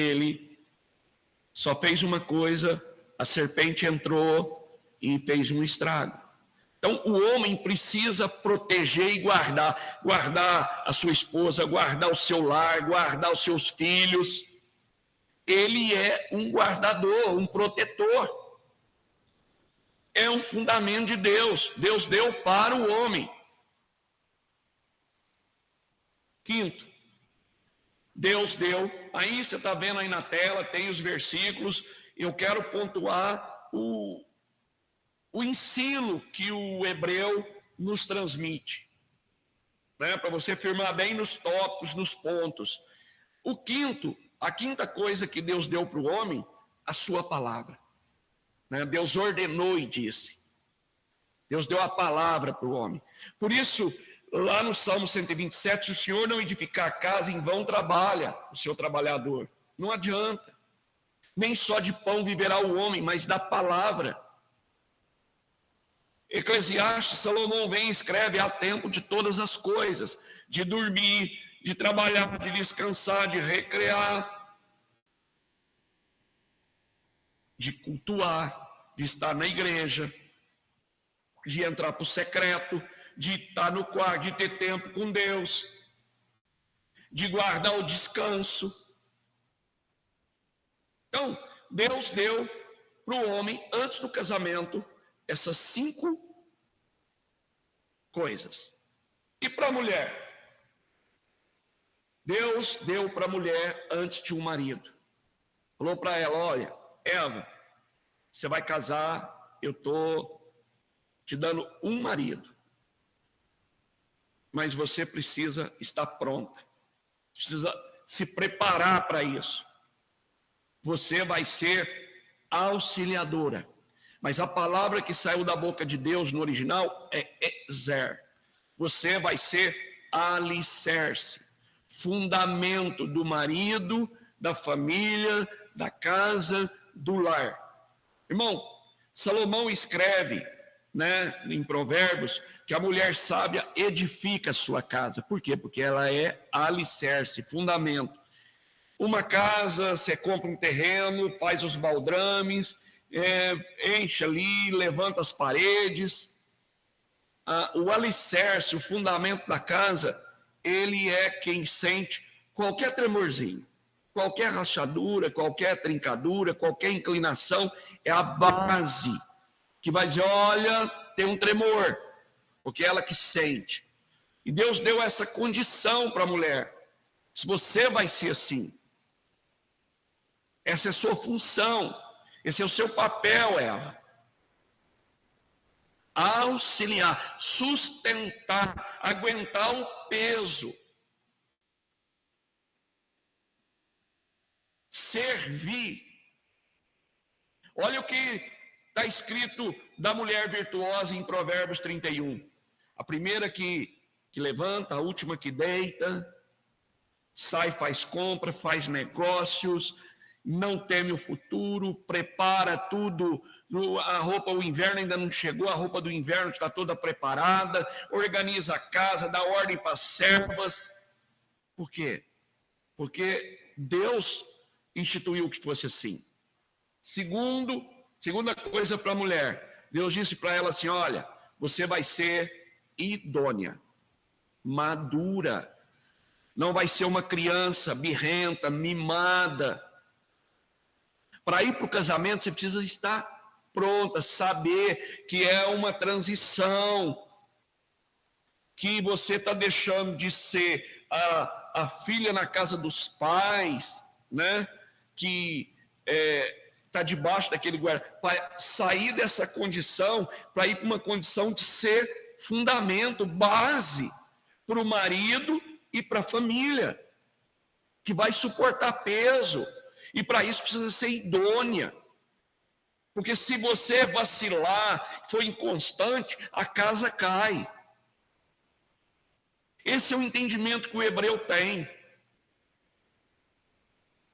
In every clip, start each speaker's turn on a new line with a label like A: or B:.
A: ele só fez uma coisa, a serpente entrou e fez um estrago. Então, o homem precisa proteger e guardar a sua esposa, guardar o seu lar, guardar os seus filhos. Ele é um guardador, um protetor. É um fundamento de Deus. Deus deu para o homem. Quinto, Deus deu. Aí você está vendo aí na tela, tem os versículos. Eu quero pontuar o ensino que o hebreu nos transmite, né? Para você firmar bem nos tópicos, nos pontos. A quinta coisa que Deus deu para o homem, a sua palavra, né? Deus ordenou e disse. Deus deu a palavra para o homem. Por isso, lá no Salmo 127, se o Senhor não edificar a casa, em vão trabalha o seu trabalhador. Não adianta. Nem só de pão viverá o homem, mas da palavra. Eclesiastes, Salomão vem e escreve: há tempo de todas as coisas, de dormir, de trabalhar, de descansar, de recrear, de cultuar, de estar na igreja, de entrar para o secreto, de estar no quarto, de ter tempo com Deus, de guardar o descanso. Então, Deus deu para o homem, antes do casamento, essas 5 coisas. E para a mulher? Deus deu para a mulher antes de um marido. Falou para ela: olha, Eva, você vai casar, eu estou te dando um marido. Mas você precisa estar pronta. Precisa se preparar para isso. Você vai ser auxiliadora. Mas a palavra que saiu da boca de Deus no original é ezer. Você vai ser alicerce, fundamento do marido, da família, da casa, do lar. Irmão, Salomão escreve, né, em Provérbios, que a mulher sábia edifica a sua casa. Por quê? Porque ela é alicerce, fundamento. Uma casa, você compra um terreno, faz os baldrames, enche ali, levanta as paredes. O alicerce, o fundamento da casa, ele é quem sente qualquer tremorzinho, qualquer rachadura, qualquer trincadura, qualquer inclinação, é a base que vai dizer: olha, tem um tremor, porque é ela que sente. E Deus deu essa condição para a mulher. Se você vai ser assim, essa é a sua função. Esse é o seu papel, Eva. Auxiliar, sustentar, aguentar o peso. Servir. Olha o que está escrito da mulher virtuosa em Provérbios 31. A primeira que levanta, a última que deita, sai, faz compra, faz negócios, não teme o futuro, prepara tudo, a roupa, o inverno ainda não chegou, a roupa do inverno está toda preparada, organiza a casa, dá ordem para as servas. Por quê? Porque Deus instituiu que fosse assim. Segunda coisa para a mulher, Deus disse para ela assim: olha, você vai ser idônea, madura, não vai ser uma criança birrenta, mimada. Para ir para o casamento, você precisa estar pronta, saber que é uma transição, que você está deixando de ser a filha na casa dos pais, né? Que está debaixo daquele guarda, para sair dessa condição, para ir para uma condição de ser fundamento, base para o marido e para a família, que vai suportar peso. E para isso precisa ser idônea. Porque se você vacilar, for inconstante, a casa cai. Esse é o entendimento que o hebreu tem.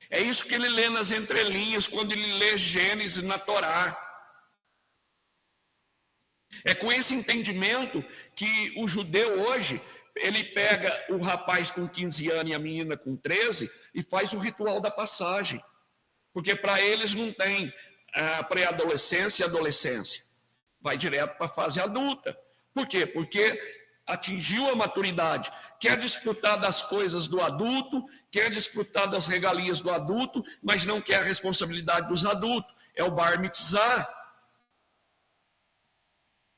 A: É isso que ele lê nas entrelinhas, quando ele lê Gênesis na Torá. É com esse entendimento que o judeu hoje ele pega o rapaz com 15 anos e a menina com 13 e faz o ritual da passagem. Porque para eles não tem pré-adolescência e adolescência. Vai direto para a fase adulta. Por quê? Porque atingiu a maturidade. Quer desfrutar das coisas do adulto, quer desfrutar das regalias do adulto, mas não quer a responsabilidade dos adultos. É o bar mitzvah.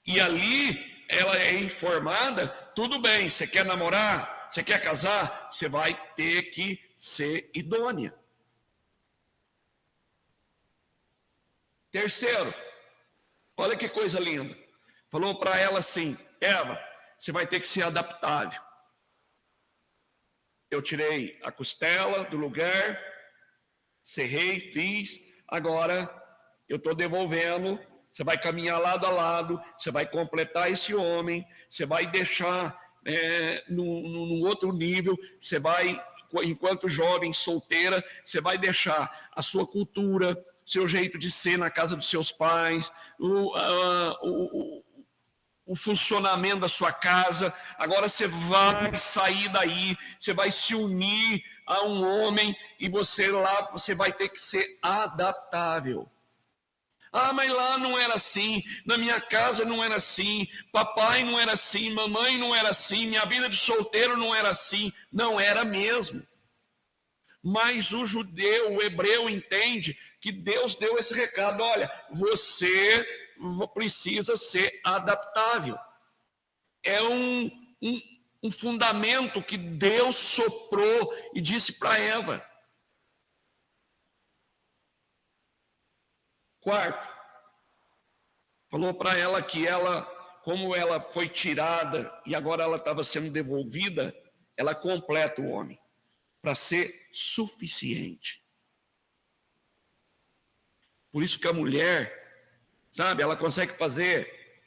A: E ali ela é informada, tudo bem, você quer namorar, você quer casar, você vai ter que ser idônea. Terceiro, olha que coisa linda. Falou para ela assim: Eva, você vai ter que ser adaptável. Eu tirei a costela do lugar, serrei, fiz, agora eu estou devolvendo. Você vai caminhar lado a lado, você vai completar esse homem, você vai deixar num outro nível, você vai, enquanto jovem, solteira, você vai deixar a sua cultura, seu jeito de ser na casa dos seus pais, o funcionamento da sua casa. Agora você vai sair daí, você vai se unir a um homem e você vai ter que ser adaptável. Ah, mas lá não era assim, na minha casa não era assim, papai não era assim, mamãe não era assim, minha vida de solteiro não era assim. Não era mesmo. Mas o judeu, o hebreu entende que Deus deu esse recado: olha, você precisa ser adaptável. É um fundamento que Deus soprou e disse para Eva. Quarto, falou para ela que ela, como ela foi tirada e agora ela estava sendo devolvida, ela completa o homem para ser suficiente. Por isso que a mulher, sabe, ela consegue fazer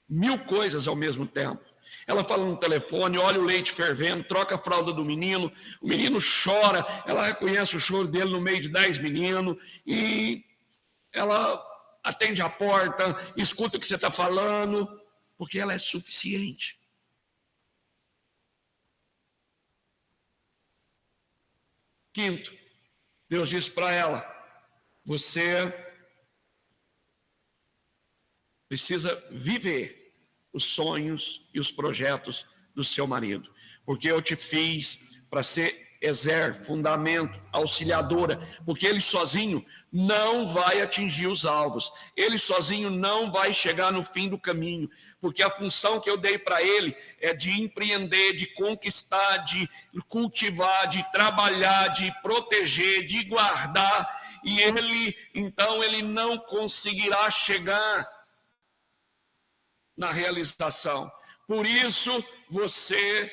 A: 1000 coisas ao mesmo tempo. Ela fala no telefone, olha o leite fervendo, troca a fralda do menino, o menino chora, ela reconhece o choro dele no meio de 10 meninos, e ela atende a porta, escuta o que você está falando, porque ela é suficiente. Quinto, Deus disse para ela: você precisa viver os sonhos e os projetos do seu marido, porque eu te fiz para ser fundamento, auxiliadora, porque ele sozinho não vai atingir os alvos, ele sozinho não vai chegar no fim do caminho, porque a função que eu dei para ele é de empreender, de conquistar, de cultivar, de trabalhar, de proteger, de guardar, e então ele não conseguirá chegar na realização. Por isso, você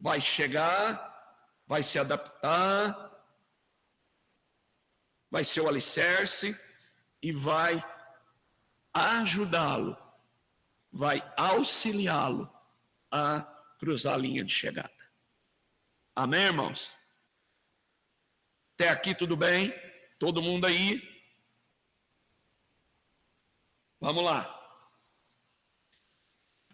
A: vai chegar, vai se adaptar, vai ser o alicerce e vai ajudá-lo, vai auxiliá-lo a cruzar a linha de chegada. Amém, irmãos? Até aqui tudo bem? Todo mundo aí? Vamos lá.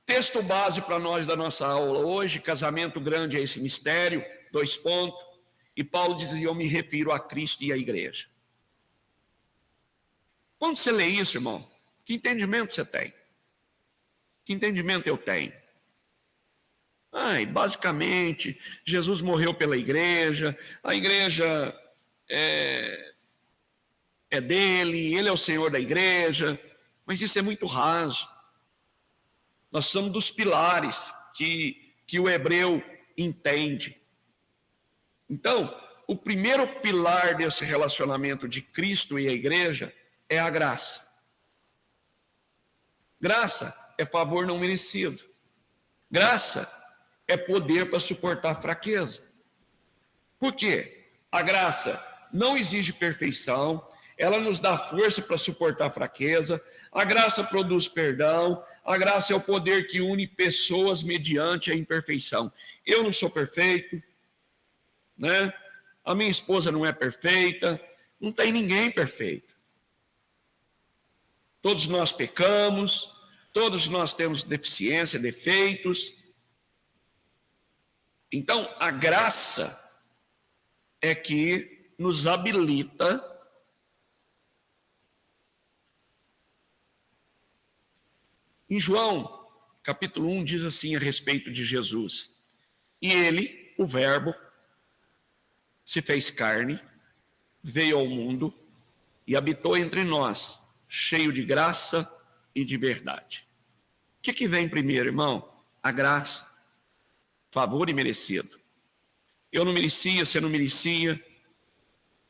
A: Texto base para nós da nossa aula hoje: casamento grande é esse mistério, 2 pontos. E Paulo dizia: eu me refiro a Cristo e à igreja. Quando você lê isso, irmão, que entendimento você tem? Que entendimento eu tenho? Basicamente, Jesus morreu pela igreja, a igreja é dele, ele é o Senhor da igreja, mas isso é muito raso. Nós somos dos pilares que o hebreu entende. Então, o primeiro pilar desse relacionamento de Cristo e a igreja é a graça. Graça é favor não merecido. Graça é poder para suportar fraqueza. Por quê? A graça não exige perfeição, ela nos dá força para suportar fraqueza, a graça produz perdão, a graça é o poder que une pessoas mediante a imperfeição. Eu não sou perfeito, né? A minha esposa não é perfeita, não tem ninguém perfeito. Todos nós pecamos, todos nós temos deficiência, defeitos, Então, a graça é que nos habilita em João, capítulo 1, diz assim a respeito de Jesus: e ele, o Verbo, se fez carne, veio ao mundo e habitou entre nós, cheio de graça e de verdade. O que vem primeiro, irmão? A graça, favor imerecido. Eu não merecia, você não merecia,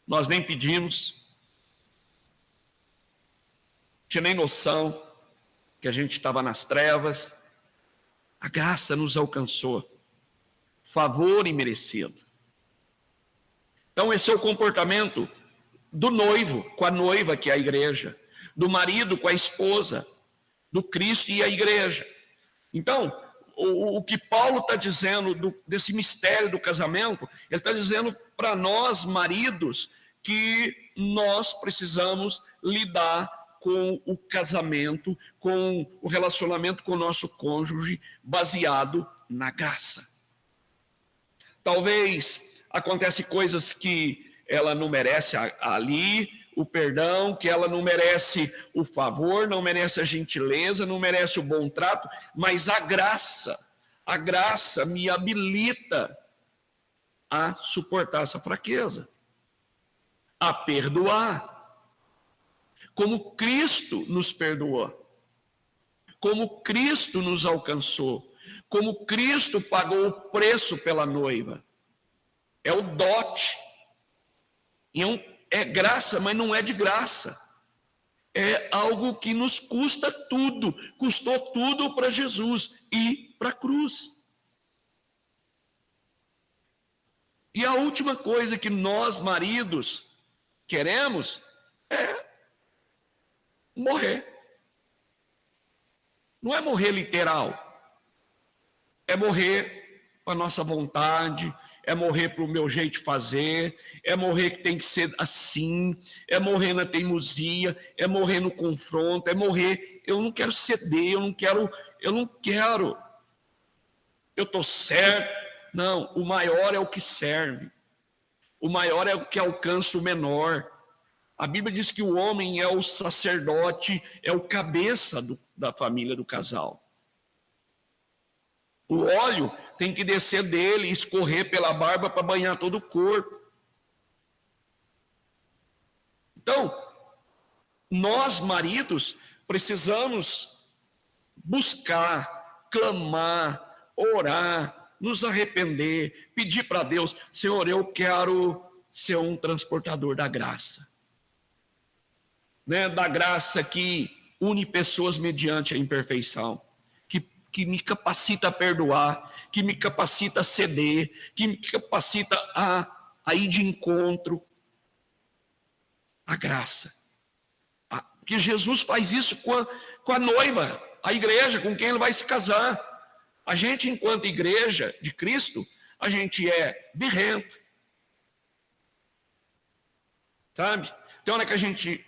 A: nós nem pedimos, tinha nem noção que a gente estava nas trevas. A graça nos alcançou, favor imerecido. Então esse é o comportamento do noivo com a noiva, que é a igreja, do marido com a esposa, do Cristo e a igreja. Então, o que Paulo está dizendo desse mistério do casamento, ele está dizendo para nós, maridos, que nós precisamos lidar com o casamento, com o relacionamento com o nosso cônjuge, baseado na graça. Talvez acontecem coisas que ela não merece ali, o perdão, que ela não merece o favor, não merece a gentileza, não merece o bom trato, mas a graça me habilita a suportar essa fraqueza, a perdoar, como Cristo nos perdoou, como Cristo nos alcançou, como Cristo pagou o preço pela noiva. É o dote. É graça, mas não é de graça. É algo que nos custa tudo. Custou tudo para Jesus e para a cruz. E a última coisa que nós, maridos, queremos é morrer. Não é morrer literal. É morrer com a nossa vontade, é morrer para o meu jeito de fazer, é morrer que tem que ser assim, é morrer na teimosia, é morrer no confronto, é morrer, eu não quero ceder, eu não quero, eu estou certo. Não, o maior é o que serve, o maior é o que alcança o menor. A Bíblia diz que o homem é o sacerdote, é o cabeça da família do casal. O óleo tem que descer dele e escorrer pela barba para banhar todo o corpo. Então, nós, maridos, precisamos buscar, clamar, orar, nos arrepender, pedir para Deus: Senhor, eu quero ser um transportador da graça. Da graça que une pessoas mediante a imperfeição. Que me capacita a perdoar, que me capacita a ceder, que me capacita a ir de encontro. A graça. Porque Jesus faz isso com a noiva, a igreja, com quem ele vai se casar. A gente, enquanto igreja de Cristo, a gente é birrento. Sabe? Tem hora que a gente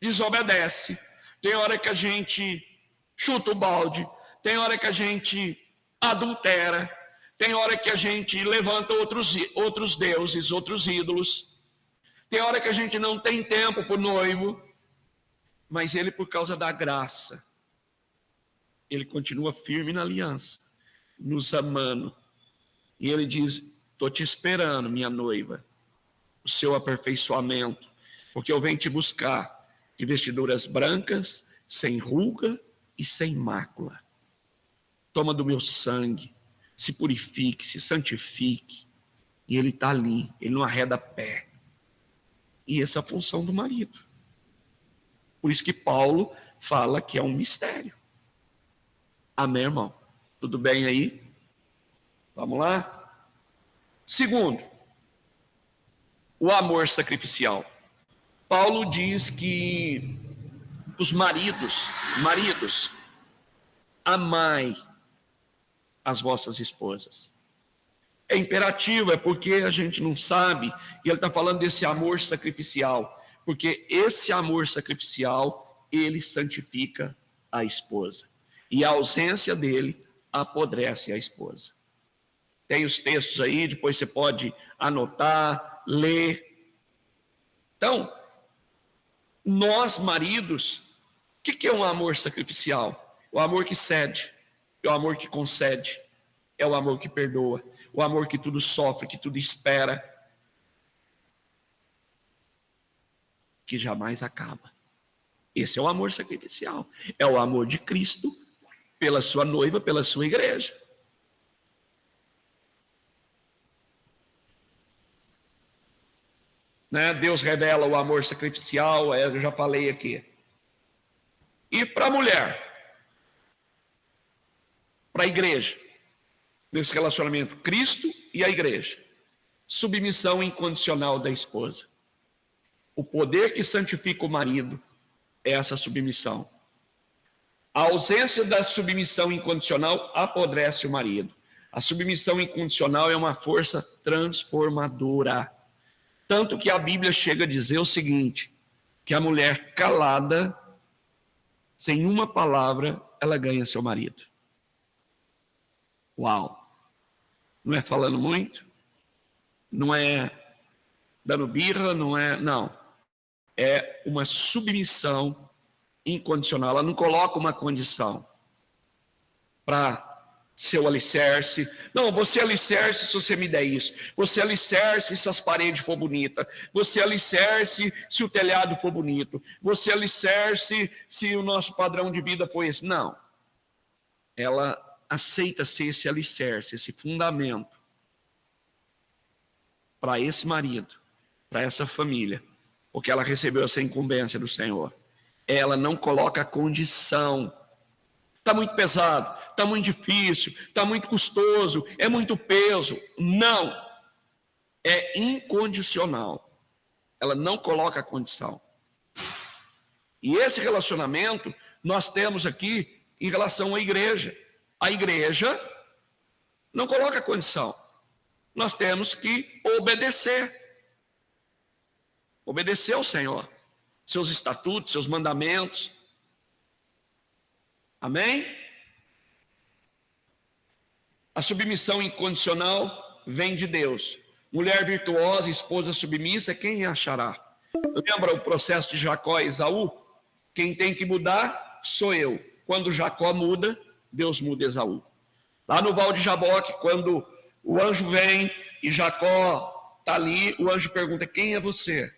A: desobedece, tem hora que a gente chuta o balde, tem hora que a gente adultera, tem hora que a gente levanta outros deuses, outros ídolos, tem hora que a gente não tem tempo para o noivo, mas ele, por causa da graça, ele continua firme na aliança, nos amando, e ele diz: estou te esperando, minha noiva, o seu aperfeiçoamento, porque eu venho te buscar de vestiduras brancas, sem ruga e sem mácula. Toma do meu sangue, se purifique, se santifique. E ele está ali, ele não arreda pé. E essa é a função do marido. Por isso que Paulo fala que é um mistério. Amém, irmão? Tudo bem aí? Vamos lá? Segundo, o amor sacrificial. Paulo diz que os maridos, amai as vossas esposas. É imperativo, é porque a gente não sabe, e ele está falando desse amor sacrificial, porque esse amor sacrificial, ele santifica a esposa, e a ausência dele apodrece a esposa. Tem os textos aí, depois você pode anotar, ler. Então, nós, maridos, o que é um amor sacrificial? O amor que cede, é o amor que concede, é o amor que perdoa, o amor que tudo sofre, que tudo espera, que jamais acaba. Esse é o amor sacrificial. É o amor de Cristo pela sua noiva, pela sua igreja. Né? Deus revela o amor sacrificial, eu já falei aqui. E para a mulher, para a igreja, nesse relacionamento, Cristo e a igreja, submissão incondicional da esposa. O poder que santifica o marido é essa submissão. A ausência da submissão incondicional apodrece o marido. A submissão incondicional é uma força transformadora. Tanto que a Bíblia chega a dizer o seguinte, que a mulher calada, sem uma palavra, ela ganha seu marido. Uau! Não é falando muito? Não é dando birra? Não. É uma submissão incondicional. Ela não coloca uma condição para ser o alicerce. Não, você é alicerce se você me der isso. Você é alicerce se as paredes for bonita. Você é alicerce se o telhado for bonito. Você é alicerce se o nosso padrão de vida for esse. Não. Ela aceita ser esse alicerce, esse fundamento para esse marido, para essa família, porque ela recebeu essa incumbência do Senhor. Ela não coloca condição. Está muito pesado, está muito difícil, está muito custoso, é muito peso. Não. É incondicional. Ela não coloca condição. E esse relacionamento nós temos aqui em relação à igreja. A igreja não coloca condição. Nós temos que obedecer. Obedecer ao Senhor. Seus estatutos, seus mandamentos. Amém? A submissão incondicional vem de Deus. Mulher virtuosa, esposa submissa, quem achará? Lembra o processo de Jacó e Esaú? Quem tem que mudar sou eu. Quando Jacó muda, Deus muda Esaú. Lá no Val de Jaboque, quando o anjo vem e Jacó está ali, o anjo pergunta, quem é você?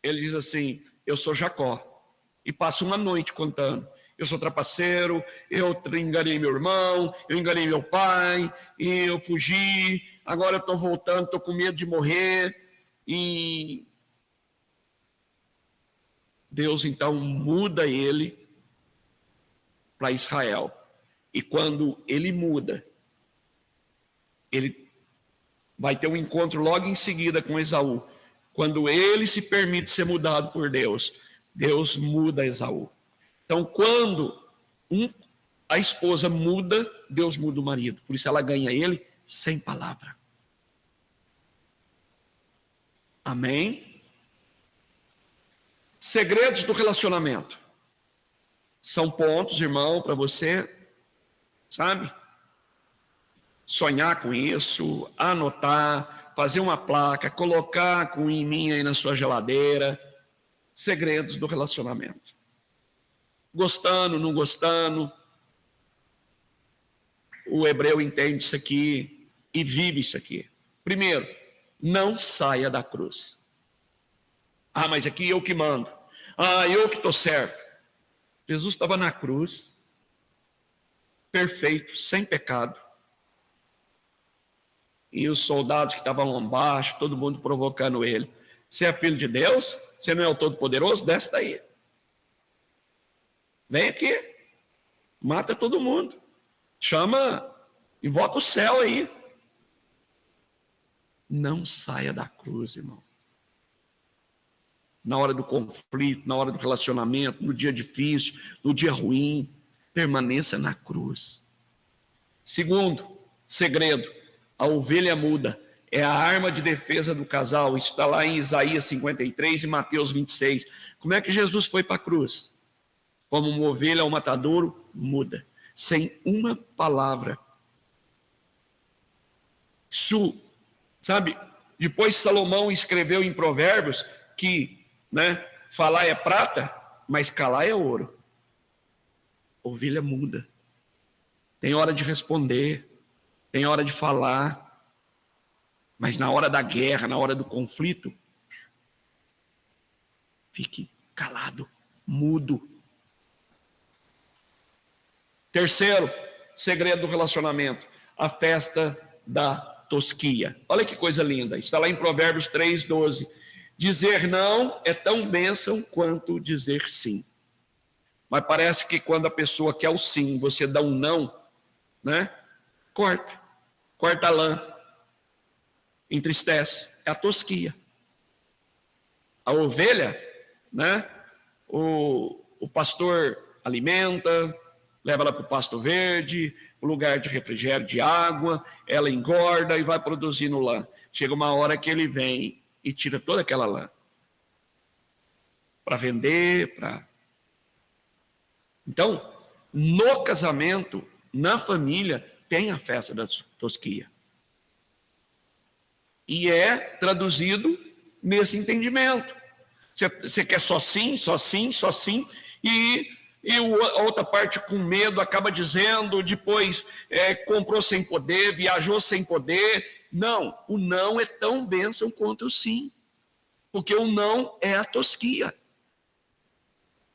A: Ele diz assim, eu sou Jacó. E passa uma noite contando. Eu sou trapaceiro, eu enganei meu irmão, eu enganei meu pai, e eu fugi, agora eu estou voltando, estou com medo de morrer. E Deus então muda ele para Israel. E quando ele muda, ele vai ter um encontro logo em seguida com Esaú. Quando ele se permite ser mudado por Deus, Deus muda Esaú. Então, quando a esposa muda, Deus muda o marido. Por isso ela ganha ele sem palavra. Amém? Segredos do relacionamento. São pontos, irmão, para você, sabe? Sonhar com isso, anotar, fazer uma placa, colocar com em mim aí na sua geladeira. Segredos do relacionamento. Gostando, não gostando. O hebreu entende isso aqui e vive isso aqui. Primeiro, não saia da cruz. Ah, mas aqui eu que mando. Ah, eu que estou certo. Jesus estava na cruz, perfeito, sem pecado. E os soldados que estavam lá embaixo, todo mundo provocando ele. Você é filho de Deus? Você não é o Todo-Poderoso? Desce daí. Vem aqui. Mata todo mundo. Chama, invoca o céu aí. Não saia da cruz, irmão. Na hora do conflito, na hora do relacionamento, no dia difícil, no dia ruim, permaneça na cruz. Segundo, segredo, a ovelha muda. É a arma de defesa do casal. Isso está lá em Isaías 53 e Mateus 26. Como é que Jesus foi para a cruz? Como uma ovelha ao matadouro, muda. Sem uma palavra. Isso, sabe? Depois Salomão escreveu em Provérbios que, né, falar é prata, mas calar é ouro. Ovelha muda. Tem hora de responder, tem hora de falar, mas na hora da guerra, na hora do conflito, fique calado, mudo. Terceiro segredo do relacionamento, a festa da tosquia. Olha que coisa linda, está lá em Provérbios 3:12. Dizer não é tão bênção quanto dizer sim. Mas parece que quando a pessoa quer o sim, você dá um não, né? Corta a lã, entristece. É a tosquia. A ovelha, né? O pastor alimenta, leva ela para o pasto verde, o lugar de refrigério, de água, ela engorda e vai produzindo lã. Chega uma hora que ele vem e tira toda aquela lã para vender, para... Então, no casamento, na família, tem a festa da tosquia. E é traduzido nesse entendimento. Você quer só sim, só sim, só sim, e a outra parte com medo acaba dizendo, depois comprou sem poder, viajou sem poder. Não, o não é tão bênção quanto o sim, porque o não é a tosquia.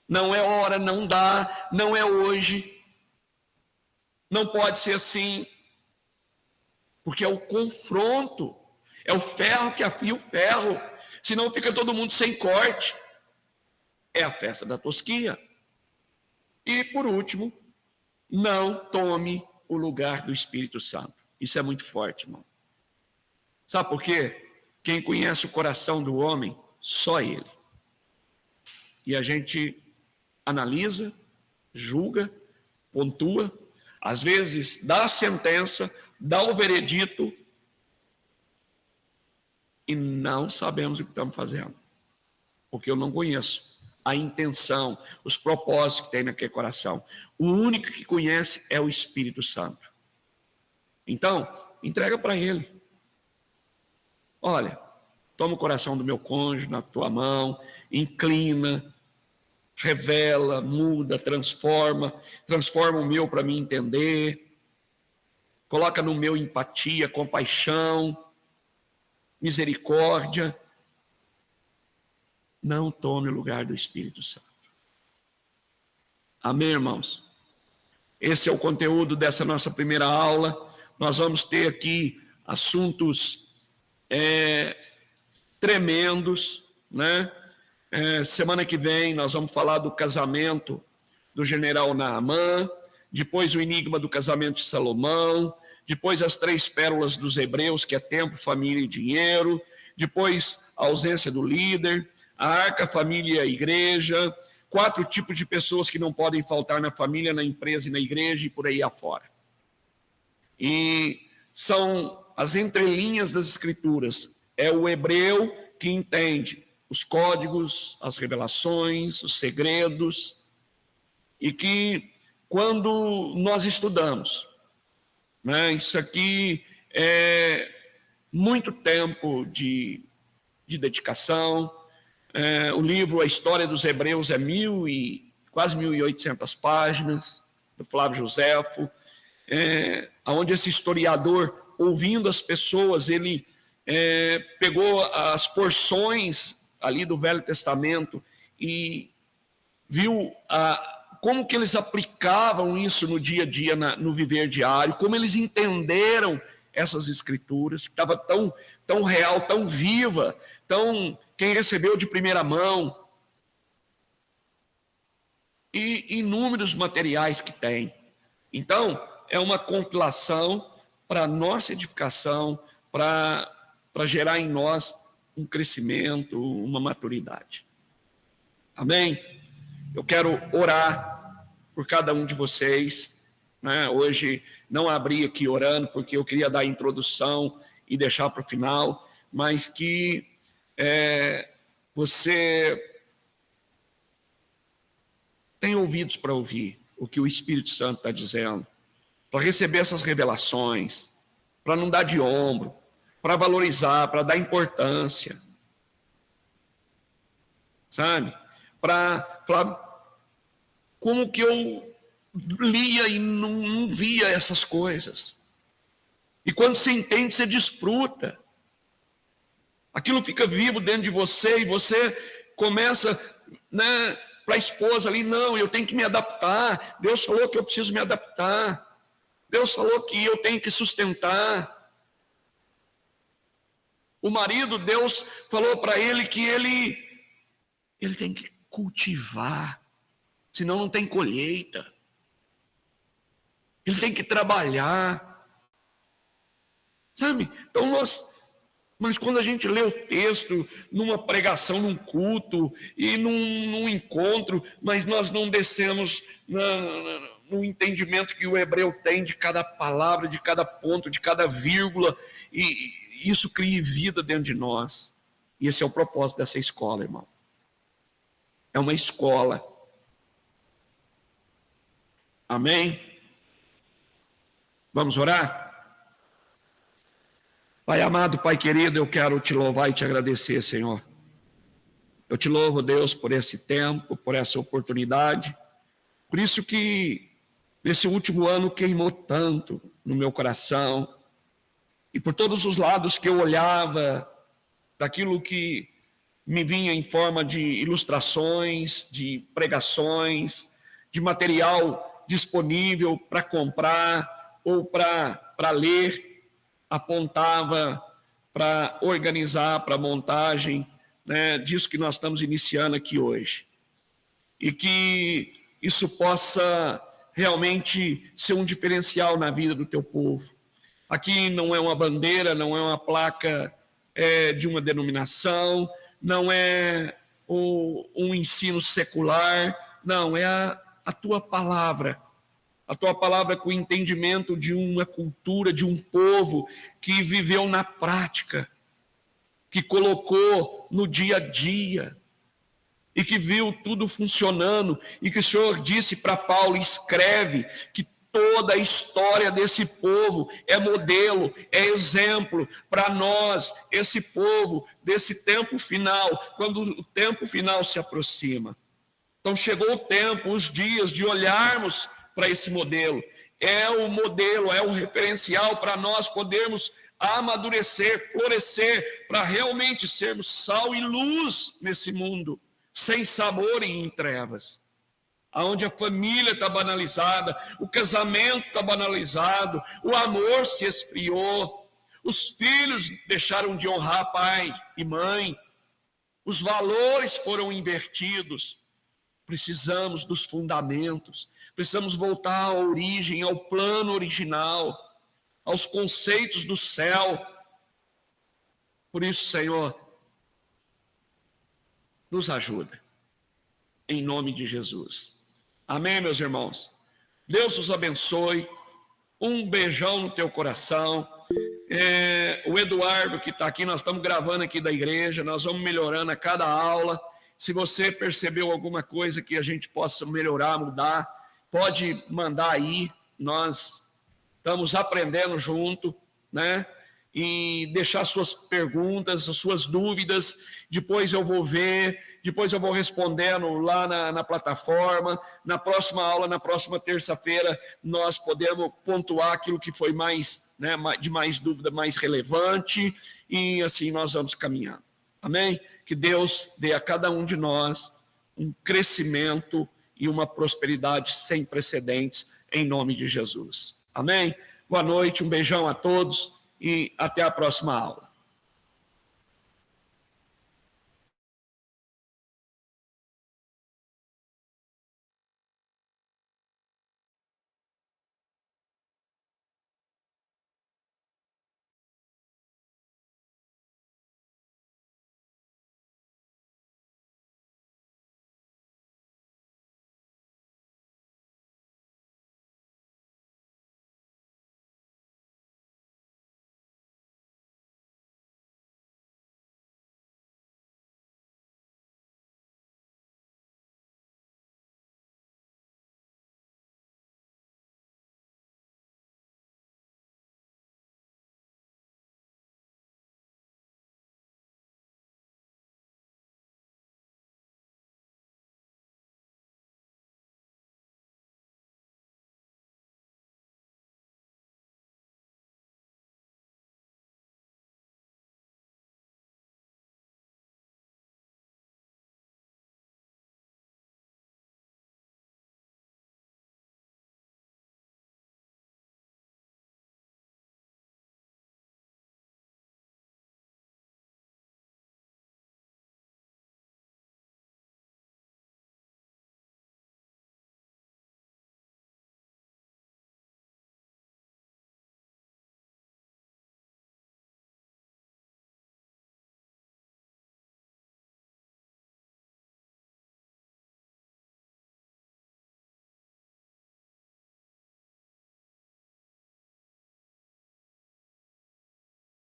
A: Não é hora, não dá, não é hoje, não pode ser assim, porque é o confronto, é o ferro que afia o ferro, senão fica todo mundo sem corte. É a festa da tosquia. E, por último, não tome o lugar do Espírito Santo. Isso é muito forte, irmão. Sabe por quê? Quem conhece o coração do homem, só ele. E a gente analisa, julga, pontua, às vezes dá a sentença, dá o veredito, e não sabemos o que estamos fazendo. Porque eu não conheço a intenção, os propósitos que tem naquele coração. O único que conhece é o Espírito Santo. Então, entrega para ele. Olha, toma o coração do meu cônjuge na tua mão, inclina, revela, muda, transforma o meu para me entender, coloca no meu empatia, compaixão, misericórdia. Não tome o lugar do Espírito Santo. Amém, irmãos? Esse é o conteúdo dessa nossa primeira aula. Nós vamos ter aqui assuntos tremendos, né? Semana que vem nós vamos falar do casamento do general Naamã, depois o enigma do casamento de Salomão, depois as 3 pérolas dos hebreus, que é tempo, família e dinheiro, depois a ausência do líder, a arca, família e a igreja, 4 tipos de pessoas que não podem faltar na família, na empresa e na igreja e por aí afora. E são as entrelinhas das escrituras. É o hebreu que entende os códigos, as revelações, os segredos, e que quando nós estudamos, né, isso aqui é muito tempo de dedicação. O livro A História dos Hebreus é quase 1.800 páginas, do Flávio Joséfo, onde esse historiador, ouvindo as pessoas, ele pegou as porções ali do Velho Testamento e viu como que eles aplicavam isso no dia a dia, no viver diário, como eles entenderam essas escrituras, que estava tão real, tão viva, quem recebeu de primeira mão, e inúmeros materiais que tem. Então, é uma compilação para nossa edificação, para gerar em nós um crescimento, uma maturidade. Amém? Eu quero orar por cada um de vocês, né? Hoje não abri aqui orando, porque eu queria dar a introdução e deixar para o final, mas que você tem ouvidos para ouvir o que o Espírito Santo está dizendo, para receber essas revelações, para não dar de ombro, para valorizar, para dar importância. Sabe? Para como que eu lia e não via essas coisas. E quando você entende, você desfruta. Aquilo fica vivo dentro de você e você começa, né, para a esposa ali, não, eu tenho que me adaptar. Deus falou que eu preciso me adaptar. Deus falou que eu tenho que sustentar. O marido, Deus falou para ele que ele tem que cultivar, senão não tem colheita. Ele tem que trabalhar. Sabe? Então mas quando a gente lê o texto numa pregação, num culto e num encontro, mas nós não descemos no entendimento que o hebreu tem de cada palavra, de cada ponto, de cada vírgula, e isso cria vida dentro de nós. E esse é o propósito dessa escola, irmão. É uma escola. Amém? Vamos orar? Pai amado, Pai querido, eu quero te louvar e te agradecer, Senhor. Eu te louvo, Deus, por esse tempo, por essa oportunidade. Por isso que nesse último ano queimou tanto no meu coração. E por todos os lados que eu olhava, daquilo que me vinha em forma de ilustrações, de pregações, de material disponível para comprar ou para ler, apontava para organizar, para a montagem, né, disso que nós estamos iniciando aqui hoje. E que isso possa realmente ser um diferencial na vida do teu povo. Aqui não é uma bandeira, não é uma placa de uma denominação, não é um ensino secular, não, é a tua palavra. A tua palavra com o entendimento de uma cultura, de um povo que viveu na prática, que colocou no dia a dia e que viu tudo funcionando e que o Senhor disse para Paulo, escreve que toda a história desse povo é modelo, é exemplo para nós, esse povo, desse tempo final, quando o tempo final se aproxima. Então chegou o tempo, os dias de olharmos para esse modelo. É o modelo, é o referencial para nós podermos amadurecer, florescer, para realmente sermos sal e luz nesse mundo, sem sabor e em trevas. Onde a família está banalizada, o casamento está banalizado, o amor se esfriou, os filhos deixaram de honrar pai e mãe, os valores foram invertidos. Precisamos dos fundamentos, precisamos voltar à origem, ao plano original, aos conceitos do céu. Por isso, Senhor, nos ajuda, em nome de Jesus. Amém, meus irmãos? Deus os abençoe, um beijão no teu coração. O Eduardo que está aqui, nós estamos gravando aqui da igreja, nós vamos melhorando a cada aula. Se você percebeu alguma coisa que a gente possa melhorar, mudar, pode mandar aí, nós estamos aprendendo junto, né? E deixar suas perguntas, as suas dúvidas, depois eu vou ver, depois eu vou respondendo lá na plataforma. Na próxima aula, na próxima terça-feira, nós podemos pontuar aquilo que foi mais, né, de mais dúvida, mais relevante, e assim nós vamos caminhando. Amém? Que Deus dê a cada um de nós um crescimento e uma prosperidade sem precedentes, em nome de Jesus. Amém? Boa noite, um beijão a todos e até a próxima aula.